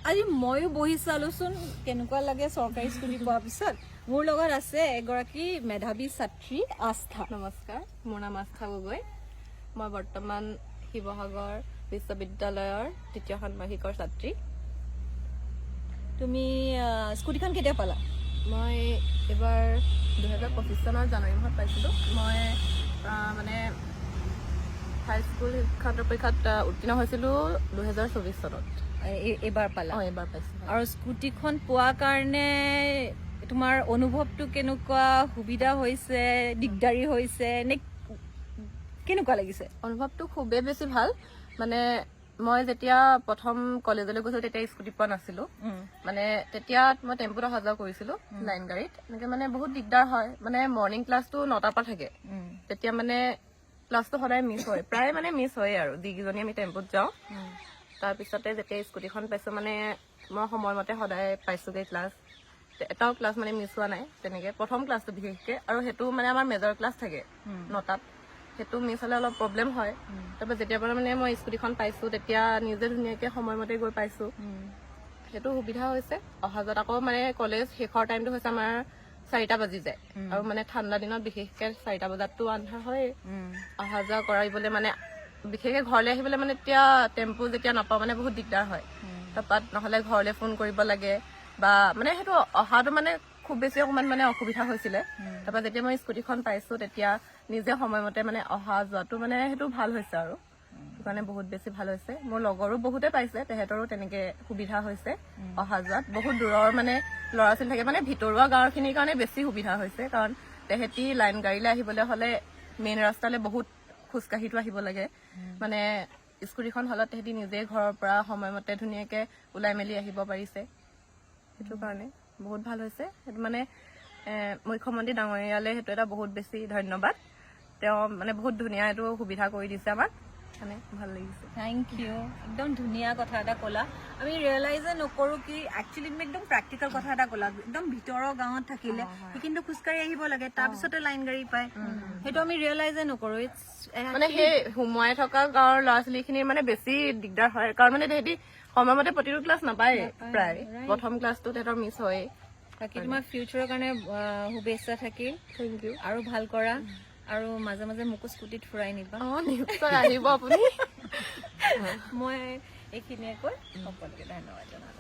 আজি ময়ো বহি চালোচোন কেনেকুৱা লাগে চৰকাৰী স্কুটি পোৱাৰ পিছত। মোৰ লগত আছে এগৰাকী মেধাৱী ছাত্ৰী আস্থা। নমস্কাৰ, মোৰ নাম আস্থা গগৈ। মই বৰ্তমান শিৱসাগৰ বিশ্ববিদ্যালয়ৰ ৩য় ষাণ্মাসিকৰ ছাত্ৰী। তুমি স্কুটিখন কেতিয়া পালা? মই এইবাৰ 2025 চনৰ জানুৱাৰী মাহত পাইছিলোঁ। মই মানে হাইস্কুল শিক্ষান্ত পৰীক্ষাত উত্তীৰ্ণ হৈছিলোঁ 2024 চনত। এইবাৰ পালা? এইবাৰ পাইছোঁ। আৰু স্কুটিখন পোৱাৰ কাৰণে তোমাৰ অনুভৱটো কেনেকুৱা? সুবিধা হৈছে, দিগদাৰী হৈছে নে কেনেকুৱা লাগিছে? অনুভৱটো খুবেই বেছি ভাল। মানে মই যেতিয়া প্ৰথম কলেজলৈ গৈছিলোঁ তেতিয়া স্কুটি পোৱা নাছিলোঁ। মানে তেতিয়া মই টেম্পুত অহা যোৱা কৰিছিলোঁ, লাইন গাড়ীত। এনেকৈ মানে বহুত দিগদাৰ হয়। মানে মৰ্ণিং ক্লাছটো 9টাৰ পৰা থাকে। তেতিয়া মানে ক্লাছটো সদায় মিছ হয়, প্ৰায় মানে মিছ হয়েই আৰু যিকেইজনী আমি টেম্পুত যাওঁ। তাৰপিছতে যেতিয়া স্কুটিখন পাইছোঁ মানে মই সময়মতে সদায় পাইছোঁগৈ ক্লাছ। এটাও ক্লাছ মানে মিছ হোৱা নাই তেনেকৈ, প্ৰথম ক্লাছটো বিশেষকৈ। আৰু সেইটো মানে আমাৰ মেজৰ ক্লাছ থাকে 9টাত, সেইটো মিছ হ'লে অলপ প্ৰব্লেম হয়। তাৰপৰা যেতিয়াৰ পৰা মানে মই স্কুটিখন পাইছোঁ তেতিয়া নিজে ধুনীয়াকৈ সময়মতে গৈ পাইছোঁ। সেইটো সুবিধা হৈছে। অহা যোৱাত আকৌ মানে কলেজ শেষৰ টাইমটো হৈছে আমাৰ 4টা বাজি যায়। আৰু মানে ঠাণ্ডা দিনত বিশেষকৈ 4টা বজাততো আন্ধাৰ হয়েই। অহা যোৱা কৰিবলৈ মানে বিশেষকৈ ঘৰলৈ আহিবলৈ মানে এতিয়া টেম্পু যেতিয়া নাপাওঁ মানে বহুত দিগদাৰ হয়। তাৰপৰা নহ'লে ঘৰলৈ ফোন কৰিব লাগে বা মানে সেইটো অহাটো মানে খুব বেছি অকণমান মানে অসুবিধা হৈছিলে। তাৰপৰা যেতিয়া মই স্কুটিখন পাইছোঁ তেতিয়া নিজে সময়মতে মানে অহা যোৱাটো মানে সেইটো ভাল হৈছে আৰু সেইটো কাৰণে বহুত বেছি ভাল হৈছে। মোৰ লগৰো বহুতে পাইছে, তেহেঁতৰো তেনেকৈ সুবিধা হৈছে অহা যোৱাত। বহুত দূৰৰ মানে ল'ৰা ছোৱালী থাকে, মানে ভিতৰুৱা গাঁৱৰখিনিৰ কাৰণে বেছি সুবিধা হৈছে। কাৰণ তেহেঁতি লাইন গাড়ীলৈ আহিবলৈ হ'লে মেইন ৰাস্তালৈ বহুত খোজকাঢ়িটো আহিব লাগে। মানে স্কুটিখন হ'লত তেহেঁতি নিজেই ঘৰৰ পৰা সময়মতে ধুনীয়াকৈ ওলাই মেলি আহিব পাৰিছে। সেইটো কাৰণে বহুত ভাল হৈছে। সেইটো মানে মুখ্যমন্ত্ৰী ডাঙৰীয়ালৈ সেইটো এটা বহুত বেছি ধন্যবাদ। তেওঁ মানে বহুত ধুনীয়া এইটো সুবিধা কৰি দিছে আমাক, মানে ভাল লাগিছে। Thank you. একদম ধুনীয়া কথা এটা ক'লা। আমি ৰিয়েলাইজে নকৰোঁ কি একচুৱেলি তুমি একদম প্ৰেক্টিকেল কথা এটা ক'লা। একদম ভিতৰৰ গাঁৱত থাকিলে সেইখিনিতো খোজকাঢ়ি আহিব লাগে, তাৰপিছতে লাইন গাড়ী পায়। সেইটো আমি ৰিয়েলাইজে নকৰোঁ। মানে সেই সোমোৱাই থকা গাঁৱৰ ল'ৰা ছোৱালীখিনিৰ মানে বেছি দিগদাৰ হয়। কাৰণ মানে তেহেঁতি সময়মতে প্ৰতিটো ক্লাছ নাপায়, প্ৰায় প্ৰথম ক্লাছটো তেহেঁতৰ মিছ হয়েই। বাকী তোমাৰ ফিউচাৰৰ কাৰণে শুভেচ্ছা থাকিল। Thank you. আৰু ভাল কৰা, আৰু মাজে মাজে মোকো স্কুটিত ফুৰাই নিবা। নিশ্চয় আহিব আপুনি। মই এইখিনিয়ে কৈ সকলোকে ধন্যবাদ জনালোঁ।